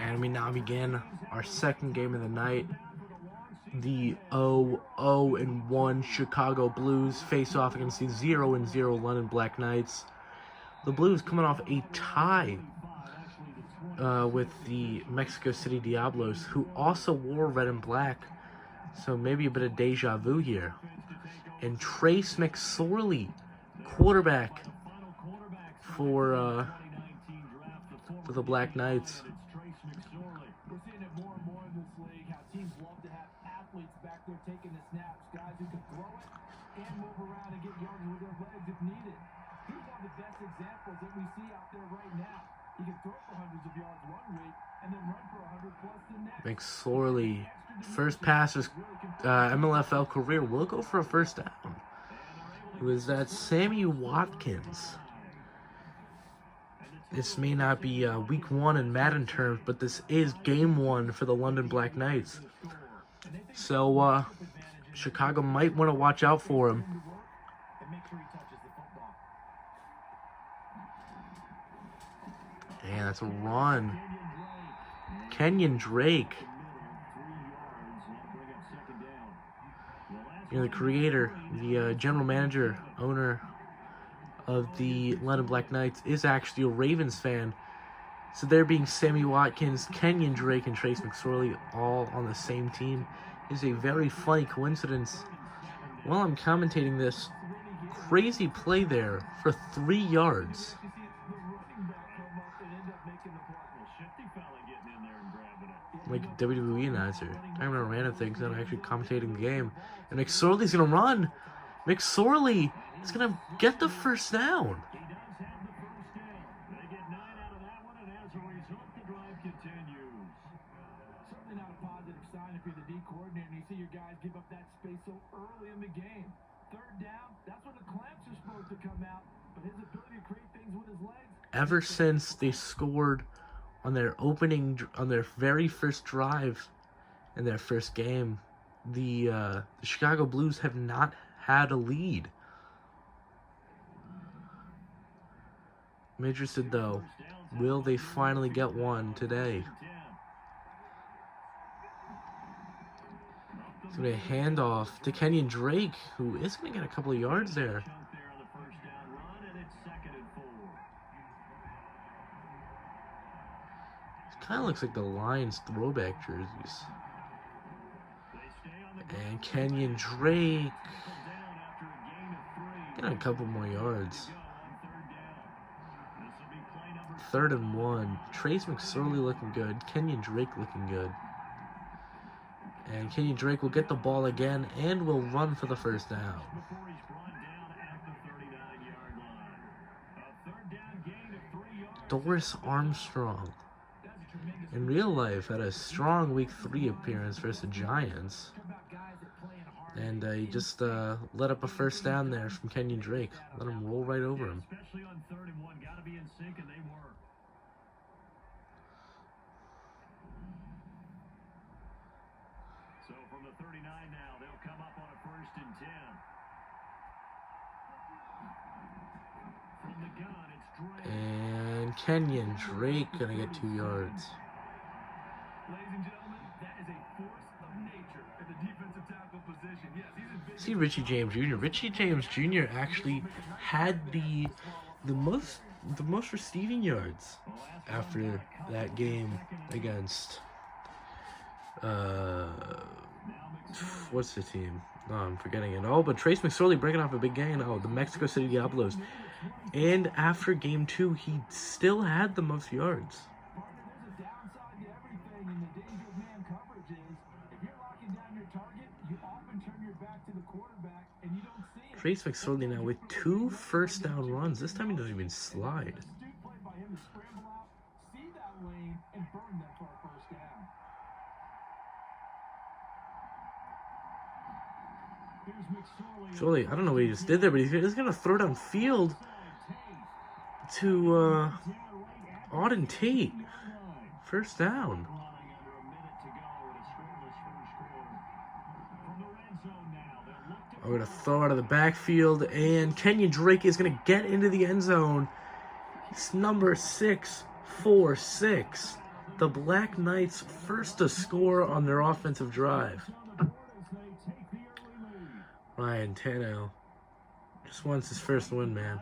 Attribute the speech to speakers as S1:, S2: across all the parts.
S1: And we now begin our second game of the night. The 0-1 Chicago Blues face off against the 0-0 London Black Knights. The Blues coming off a tie with the Mexico City Diablos, who also wore red and black. So maybe a bit of deja vu here. And Trace McSorley, quarterback for the Black Knights.
S2: Taking the snaps, guys who can throw it and move around and get yards with their legs if needed. He's one of the best examples that we see out there right now. He can throw for hundreds of yards one week and then run for 100 plus the next.
S1: McSorley, first pass of his MLFL career, will go for a first down. It was that Sammy Watkins. This may not be week one in Madden terms, but this is game one for the London Black Knights. So, Chicago might want to watch out for him. And that's a run. Kenyon Drake. You know, the creator, the general manager, owner of the London Black Knights is actually a Ravens fan. So there being Sammy Watkins, Kenyon Drake, and Trace McSorley all on the same team is a very funny coincidence. While I'm commentating this, crazy play there for 3 yards. Like a WWE announcer. Talking about random things, not actually commentating the game. And McSorley's going to run. McSorley is going to get the first down.
S2: Give up that space so early in the game. Third down, that's when the clamps are supposed to come out, but his ability to create things with his legs.
S1: Ever since they scored on their very first drive in their first game, the Chicago Blues have not had a lead. I'm interested though, will they finally get one today? It's going to hand off to Kenyon Drake, who is going to get a couple of yards there. It kind of looks like the Lions throwback jerseys. And Kenyon Drake getting a couple more yards. 3rd and 1. Trace McSorley looking good. Kenyon Drake looking good. And Kenyon Drake will get the ball again and will run for the first down. Doris Armstrong, in real life, had a strong Week 3 appearance versus the Giants. And he just let up a first down there from Kenyon Drake. Let him roll right over him.
S2: So from the 39 now, they'll come up on a 1st and 10. From the gun, it's Drake.
S1: And Kenyon Drake gonna get 2 yards.
S2: Ladies and gentlemen, that is a force of nature at the defensive tackle position. Yes, he's
S1: See Richie James Jr. Richie James Jr. actually had the most receiving yards after that game against what's the team? Oh, I'm forgetting it. Oh, but Trace McSorley breaking off a big gain. Oh, the Mexico City Diablos. And after game 2, he still had the most yards. Trace McSorley now with 2 first down runs. This time he doesn't even slide. McSorley, I don't know what he just did there, but he's going to throw downfield to Auden Tate. First down. I'm going to throw out of the backfield, and Kenyon Drake is going to get into the end zone. It's number 646. The Black Knights first to score on their offensive drive. Ryan Tannehill just wants his first win, man.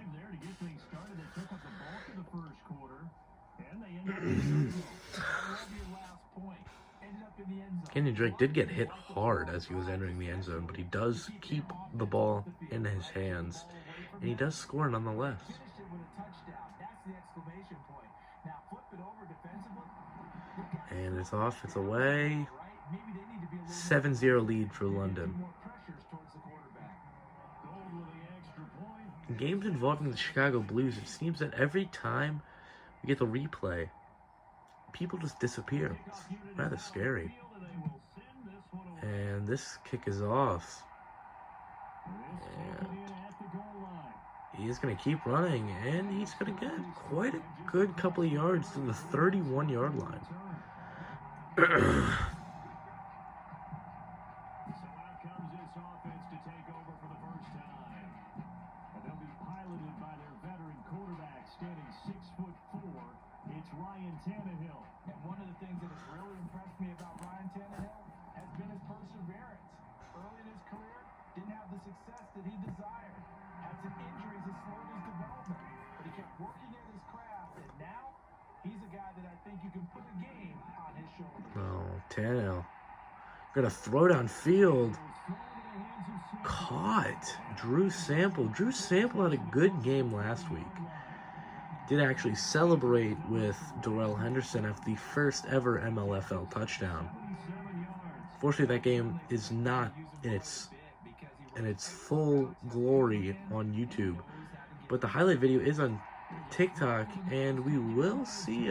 S1: Kenyon Drake did get hit hard as he was entering the end zone, but he does keep the ball in his hands, and he does score nonetheless. And it's off, it's away. 7-0 lead for London. In games involving the Chicago Blues, it seems that every time we get the replay, people just disappear. It's rather scary. And this kick is off. And he's going to keep running, and he's going to get quite a good couple of yards to the 31-yard line. Oh, Tannehill. Gonna throw downfield. Caught. Drew Sample. Drew Sample had a good game last week. Did actually celebrate with Darrell Henderson after the first ever MLFL touchdown. Fortunately, that game is not in its full glory on YouTube, but the highlight video is on TikTok, and we will see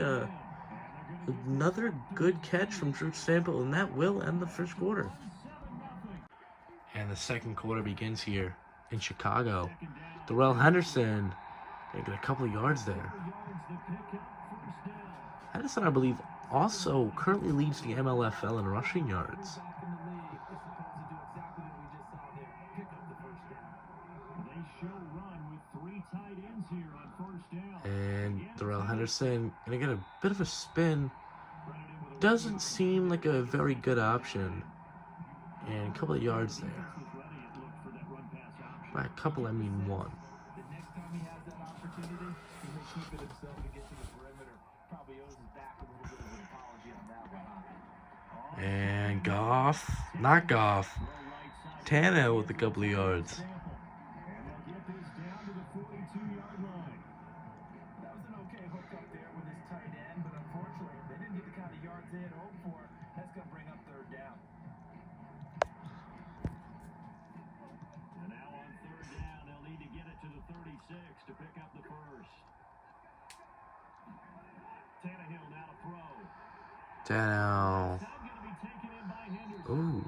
S1: another good catch from Drew Sample, and that will end the first quarter. And the second quarter begins here in Chicago. Darrell Henderson get a couple of yards there. Henderson, I believe, also currently leads the MLFL in rushing yards. And Darrell Henderson gonna get a bit of a spin. Doesn't seem like a very good option. And a couple of yards there. By a couple, I mean one. And Goff, not Goff. Tannehill with a couple of yards. Tannehill. Ooh.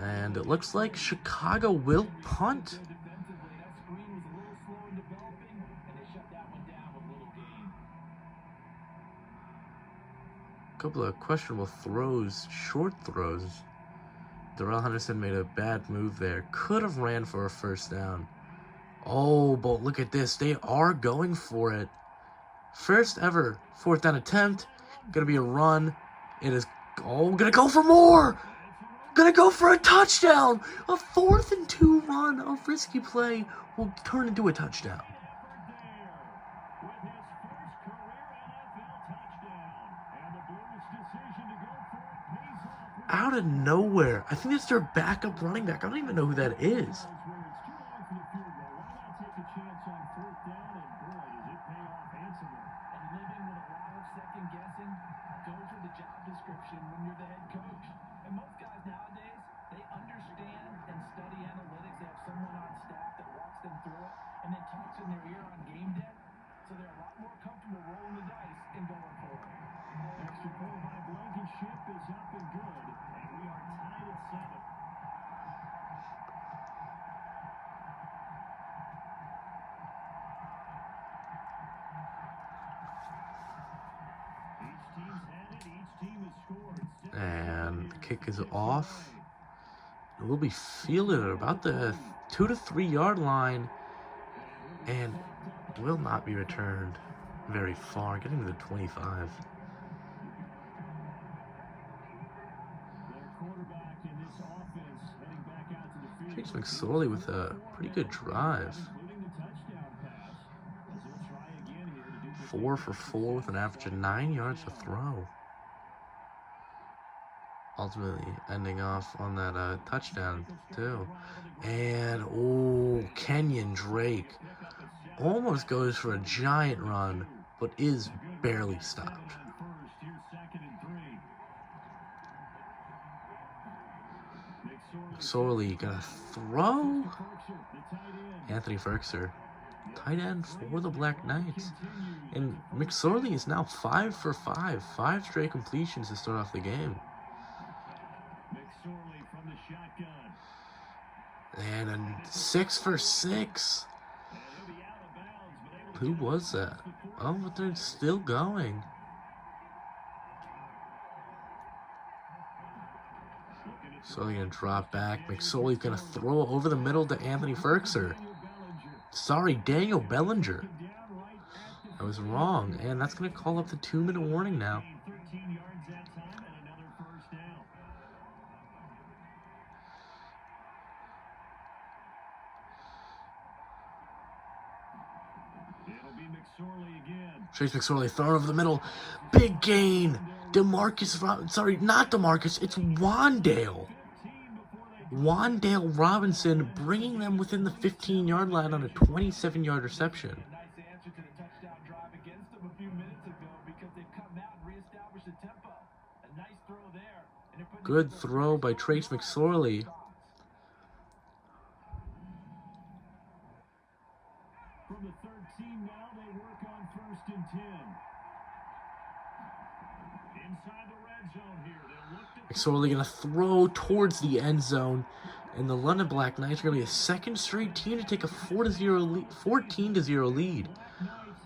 S1: And it looks like Chicago will punt. A couple of questionable throws, short throws. Darrell Henderson made a bad move there. Could have ran for a first down. Oh, but look at this. They are going for it. First ever fourth down attempt. Gonna be a run. It is, gonna go for more. Gonna go for a touchdown. A 4th and 2 run, a risky play, will turn into a touchdown. Out of nowhere. I think it's their backup running back. I don't even know who that is. And the kick is off. We'll be fielded at about the 2 to 3 yard line and will not be returned. very far, getting to the 25. Chase McSorley with a pretty good drive. 4 for 4 with an average of 9 yards to throw. Ultimately ending off on that touchdown too. And Kenyon Drake almost goes for a giant run, but is barely stopped. McSorley gonna throw. Anthony Ferkser, tight end for the Black Knights. And McSorley is now 5 for 5. 5 straight completions to start off the game. And a 6 for 6. Who was that? Oh, but they're still going. So they're going to drop back. McSorley's going to throw over the middle to Anthony Ferkser. Sorry, Daniel Bellinger. I was wrong. And that's going to call up the 2-minute warning now. Chase McSorley throwing over the middle. Big gain. Not DeMarcus. It's Wandale. Wandale Robinson bringing them within the 15-yard line on a 27-yard reception. Good throw by Trace McSorley.
S2: From the 13 now, they work on 1st and 10. Inside the red zone here.
S1: McSorley going to throw towards the end zone. And the London Black Knights are going to be a second straight team to take a 14-0 lead.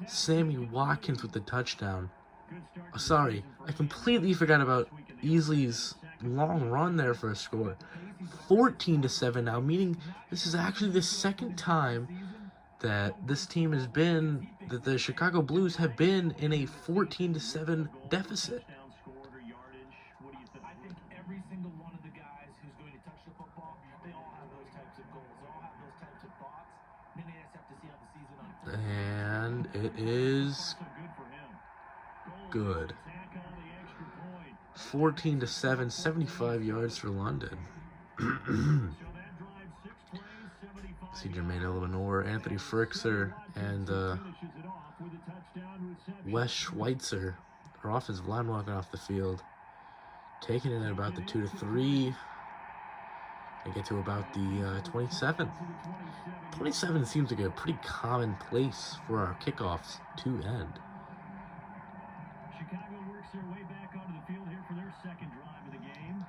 S1: Sammy Watkins with the touchdown. Sorry, I completely forgot about Easley's long run there for a score. 14-7 now, meaning this is actually the second time that this team has been, that the Chicago Blues have been in a 14-7 deficit.
S2: I think every single one of the guys who's going to touch the football, they all have those types of goals. They all have those types of thoughts. Then they just have to see how the season unfolds.
S1: And it is good. 14-7, 75 yards for London. See Jermaine Eleanor, Anthony Ferkser, and Wes Schweitzer, our offensive line, walking off the field. Taking it at about the 2 to 3. They get to about the 27. 27 seems like a pretty common place for our kickoffs to end.
S2: Chicago works their way back onto the field here for their second drive of the game.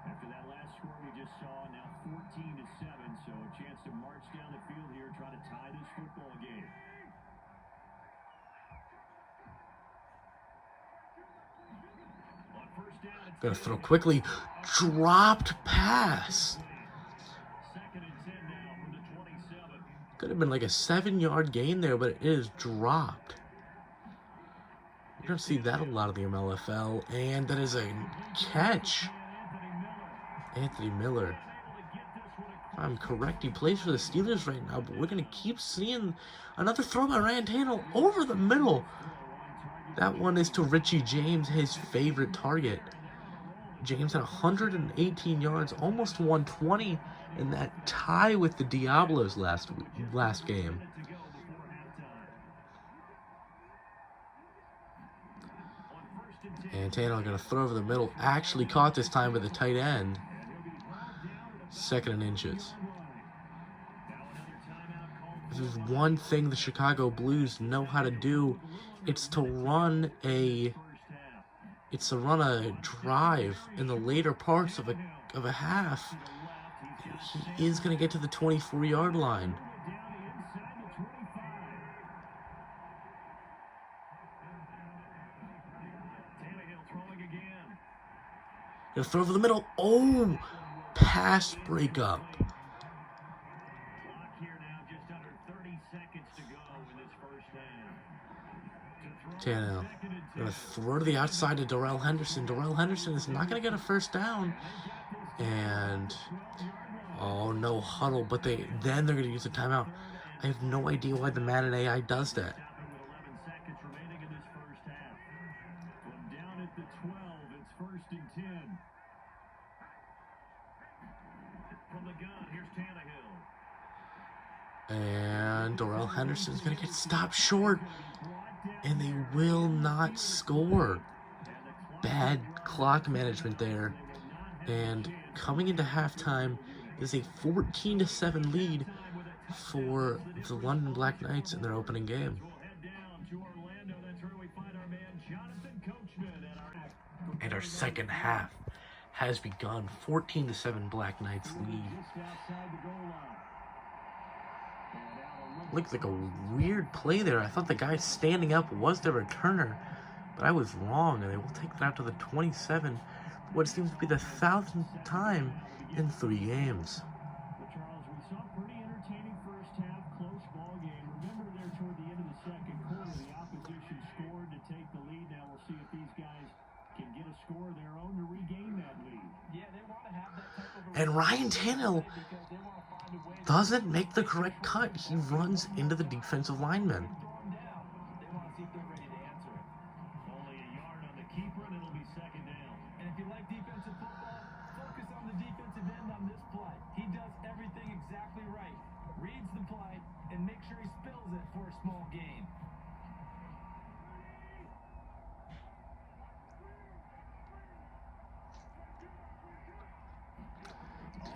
S2: After that last score we just saw, now 14-7, so a chance to march down the field here, try to tie this football game.
S1: Gonna throw quickly. Dropped pass. Could have been like a 7-yard gain there, but it is dropped. You're going to see that a lot of the MLFL. And that is a catch. Anthony Miller. If I'm correct, he plays for the Steelers right now, but we're going to keep seeing another throw by Ryan Tannehill over the middle. That one is to Richie James, his favorite target. James had 118 yards, almost 120 in that tie with the Diablos last game. And Tannehill going to throw over the middle. Actually caught this time with the tight end. 2nd and inches. If there's one thing the Chicago Blues know how to do, it's to run a drive in the later parts of a half. He is going to get to the 24-yard line. Gonna throw over the middle. Oh, pass breakup. Tannehill gonna throw to the outside to Darrell Henderson. Darrell Henderson is not gonna get a first down. And oh, no huddle, but they're gonna use a timeout. I have no idea why the Madden AI does that. And Darrell Henderson is gonna get stopped short, and they will not score. Bad clock management there. And coming into halftime is a 14-7 lead for the London Black Knights in their opening game. And our second half has begun. 14-7 Black Knights lead. Looked like a weird play there. I thought the guy standing up was the returner, but I was wrong, and they will take that out to the 27. What seems to be the 1,000th time in 3 games.
S2: Charles, we saw a pretty entertaining first half, close ball game. Remember there toward the end of the second quarter, the opposition scored to take the lead. Now we'll see if these guys can get a score of their own to regain that lead. Yeah, they want to have that type of.
S1: And Ryan Tannehill doesn't make the correct cut. He runs into the defensive lineman.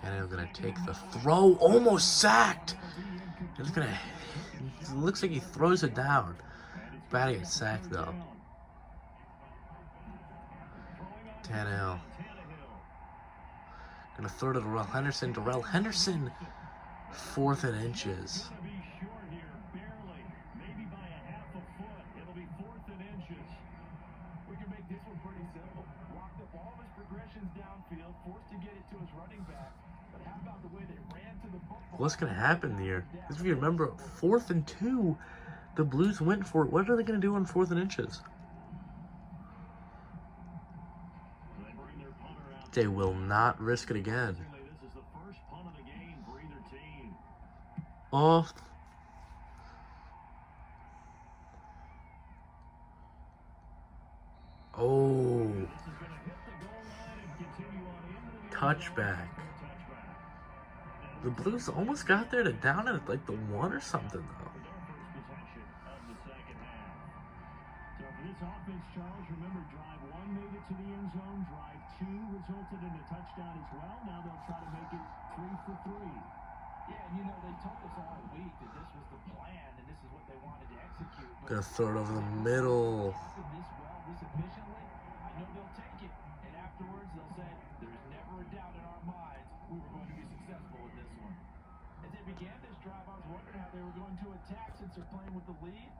S1: Tannehill's gonna take the throw, almost sacked. It's gonna. It looks like he throws it down. Bad to get sacked though. Tannehill gonna throw to Darrell Henderson. Darrell Henderson, 4th and inches. What's going to happen here? If you remember, 4th and 2, the Blues went for it. What are they going to do on 4th and inches? They will not risk it again. Off. Oh. Touchback. The Blues almost got there to down it at like the 1 or something, though.
S2: So for this offense, Charles, remember, drive 1 made it to the end zone. Drive 2 resulted in a touchdown as well. Now they'll try to make it 3 for 3. Yeah, and you know, they told us all week that this was the plan and this is what they wanted to execute.
S1: Gonna throw it over the middle.
S2: This well, this efficiently, I know they'll take it. And afterwards, they'll say, there's never a doubt in our minds we were going to be successful in this one. As they began this drive, I was wondering how they were going to attack since they're playing with the lead.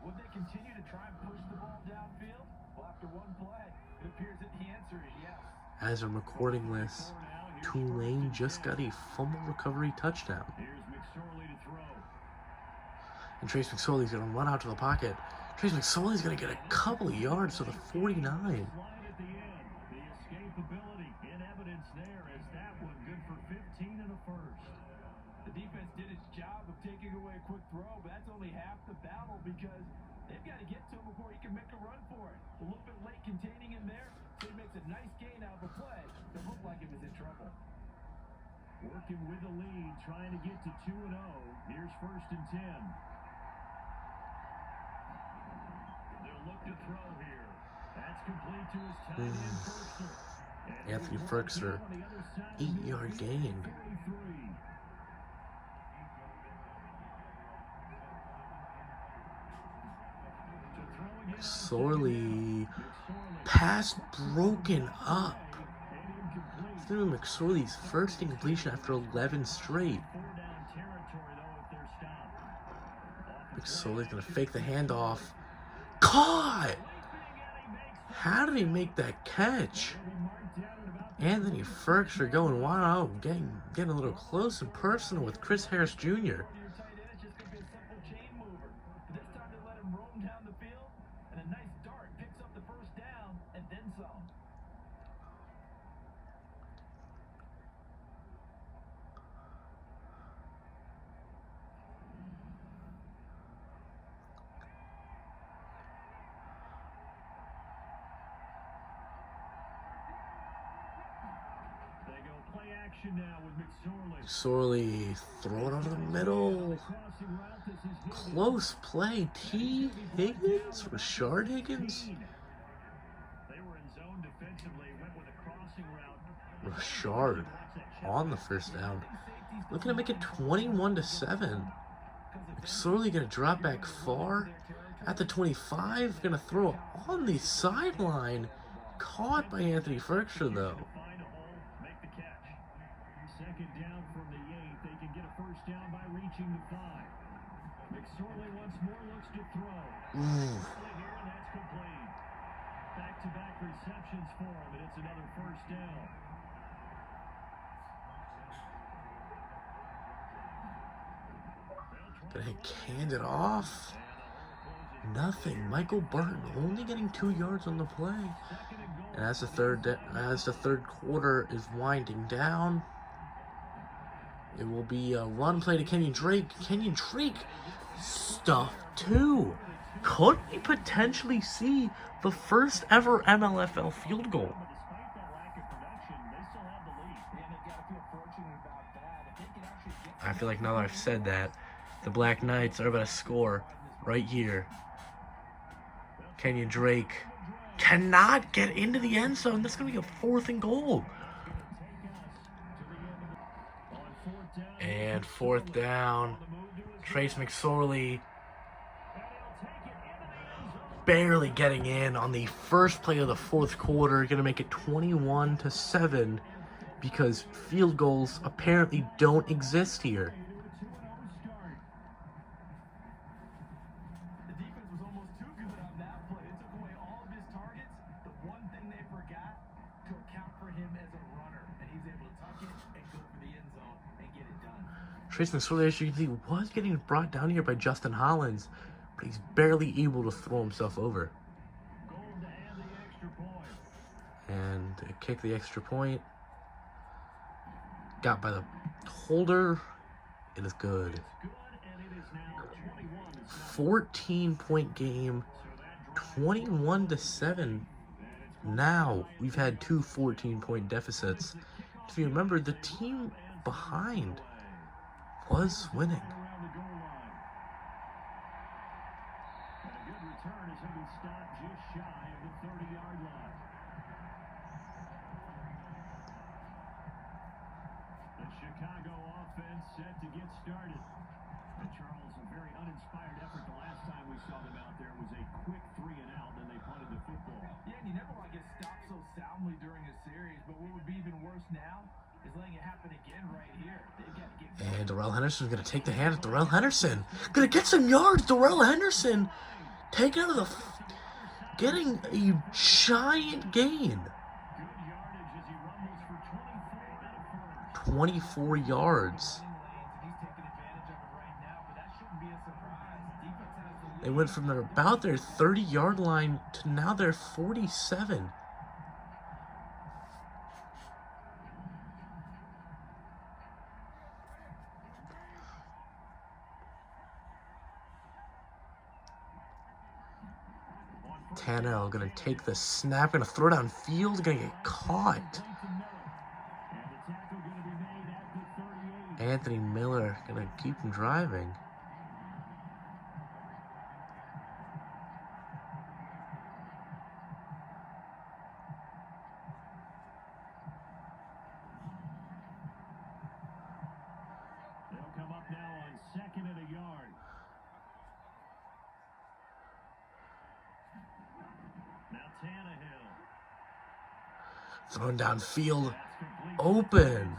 S2: Would they continue to try and push the ball downfield? Well, after one play, it appears that the answer is yes.
S1: As I'm recording this, Tulane just got a fumble recovery touchdown. And Trace McSorley's going to run out to the pocket. Trace McSorley's going to get a couple of yards to the 49.
S2: The escapability in evidence there as that one good for 15 and a first. The defense did its job of taking away a quick throw, but that's only half the battle because they've got to get to him before he can make a run for it. A little bit late containing him there, so he makes a nice gain out of the play. It looked like he was in trouble. Working with the lead, trying to get to 2-0. Here's 1st and 10. They'll look to throw here. That's complete to his tight end, Ferkser.
S1: Anthony Ferkser, 8-yard gain. McSorley, pass broken up. It's going to be McSorley's first incompletion after 11 straight. McSorley's going to fake the handoff. Caught! How did he make that catch? Anthony Ferkser going wow, getting a little close and personal with Chris Harris Jr. McSorley throw it over the middle. Close play. T. Higgins? Rashard Higgins? Rashard on the first down. Looking to make it 21-7. McSorley gonna drop back far at the 25. Gonna throw it on the sideline. Caught by Anthony Ferkstra though.
S2: Second down from the 8. They can get a first down by reaching the 5. McSorley once more looks to throw.
S1: Ooh.
S2: Here, and that's complete. Back-to-back receptions for him, and it's another first down.
S1: Gonna hand it off. Nothing. Michael Burton only getting 2 yards on the play. And as the third quarter is winding down, it will be a run play to Kenyon Drake. Kenyon Drake stuffed too. Could we potentially see the first ever MLFL field goal? I feel like now that I've said that, the Black Knights are about to score right here. Kenyon Drake cannot get into the end zone. That's going to be a 4th and goal. And 4th down. Trace McSorley barely getting in on the first play of the 4th quarter. Going to make it 21-7 because field goals apparently don't exist here. Trace McSorley, as you can see, was getting brought down here by Justin Hollins, but he's barely able to throw himself over. And kick the extra point. Got by the holder. It is good. 14-point game. 21-7. Now we've had 2 14-point deficits. If you remember, the team behind was winning.
S2: The Chicago offense set to get started. And Charles, a very uninspired effort the last time we saw them out there. It was a quick 3 and out, then they punted the football. Yeah, and you never want to get stopped so soundly during a series, but what would be even worse now is letting it happen again right here. They've got to get
S1: And Darrell Henderson's going to take the hand at Darrell Henderson. Going to get some yards. Darrell Henderson taking out of the... getting a giant gain. 24 yards. They went from about their 30-yard line to now their 47. Tannehill gonna take the snap, gonna throw downfield, gonna get caught. Anthony Miller gonna keep him driving.
S2: They'll come up now on 2nd and a yard. Now Tannehill.
S1: Thrown downfield, open.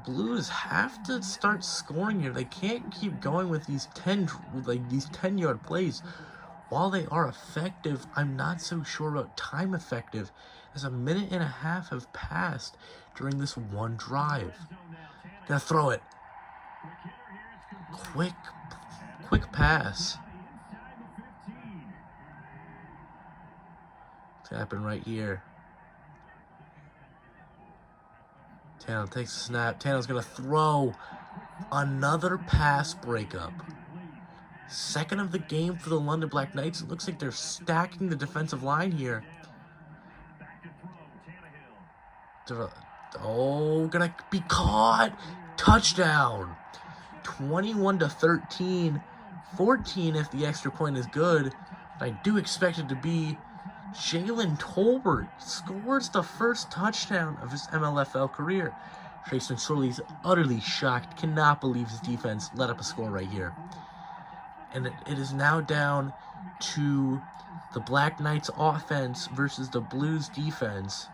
S1: Blues have to start scoring here. They can't keep going with these 10-yard plays. While they are effective, I'm not so sure about time effective, as a minute and a half have passed during this one drive. Gonna throw it. Quick pass. It's happened right here. Tannehill takes the snap. Tannehill's going to throw another pass breakup. Second of the game for the London Black Knights. It looks like they're stacking the defensive line here. Oh, gonna be caught. Touchdown. 21-13. 14 if the extra point is good. I do expect it to be. Jalen Tolbert scores the first touchdown of his MLFL career. Trace McSorley's utterly shocked, cannot believe his defense let up a score right here. And it is now down to the Black Knights offense versus the Blues defense.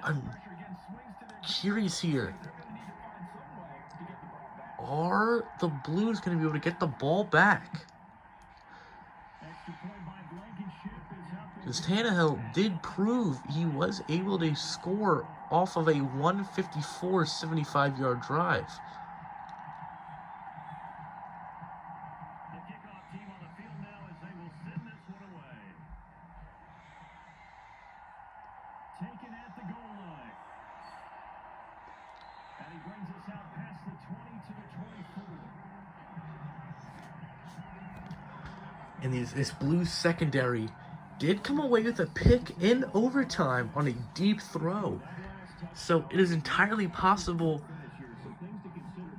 S1: I'm curious here. Are the Blues going to be able to get the ball back? Because Tannehill did prove he was able to score off of a 154 75-yard drive.
S3: The kickoff team on the field now as they will send this one away. Taken at the goal line. And he brings us out past the 20 to the 24.
S1: And this Blues secondary did come away with a pick in overtime on a deep throw. So it is entirely possible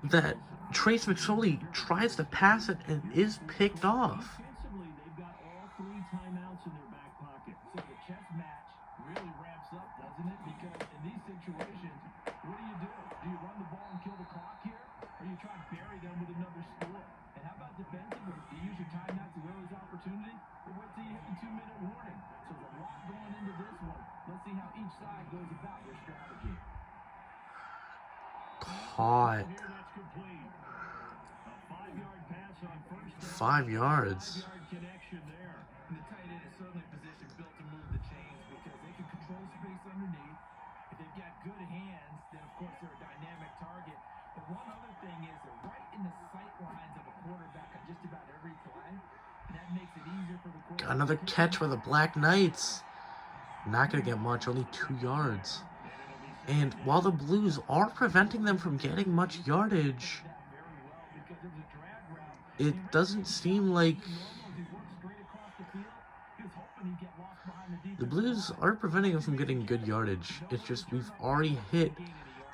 S1: that Trace McSorley tries to pass it and is picked off.
S2: Defensively, they've got all 3 timeouts in their back pocket. So the chess match really ramps up, doesn't it? Because in these situations, what do? Do you run the ball and kill the clock here? Or you try to bury them with another score? And how about defensively? Do you use your timeouts to win this opportunity? Or wait till you hit the 2-minute warning? So there's a lot going into this one. Let's see how each side goes about their strategy.
S1: Caught. 5 yards.
S2: Connection there. And the tight end is certainly a position built to move the chains because they can control space underneath. If they've got good hands, then of course they're a dynamic target. But one other thing is they're right in the sight lines of a quarterback on just about every play. And that makes it easier for the quarterback.
S1: Another catch for the Black Knights. Not going to get much, only 2 yards. And while the Blues are preventing them from getting much yardage, it doesn't seem like the Blues are preventing them from getting good yardage. It's just we've already hit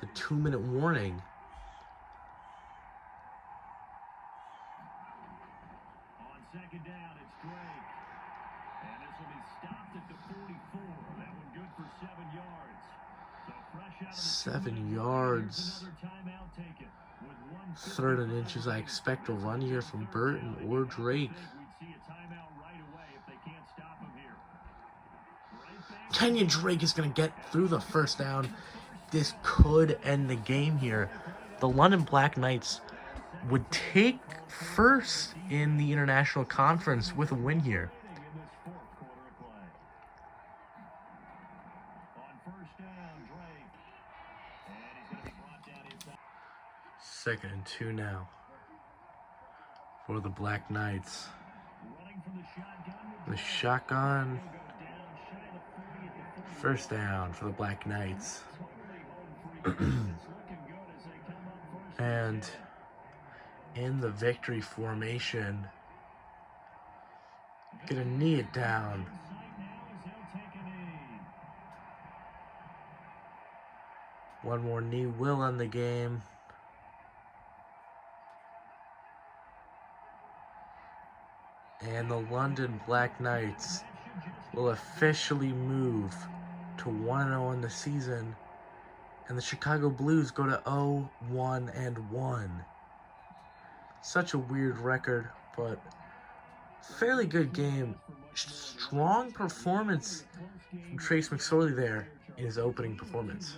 S1: the 2-minute warning.
S3: On second down, it's Drake. And this will be stopped at the 44. That one good for 7 yards. So fresh out of the
S1: 7 yards.
S3: another timeout taken. With
S1: 3rd and inches. I expect a run here from Burton or Drake.
S3: we'd see a timeout right away if they can't stop him here.
S1: Kenyon Drake is going to get through the first down. This could end the game here. The London Black Knights would take first in the International Conference with a win here.
S3: In this 4th quarter of play. On first down, Drake. And he's going to be brought down inside.
S1: 2nd and 2 now for the Black Knights.
S3: Running from the shotgun.
S1: The shotgun.
S3: Goes down shy of 30 at the 40.
S1: First down for the Black Knights. And in the victory formation, gonna knee it down. One more knee will end the game. And the London Black Knights will officially move to 1-0 in the season. And the Chicago Blues go to 0-1-1. Such a weird record, but fairly good game. Strong performance from Trace McSorley there in his opening performance.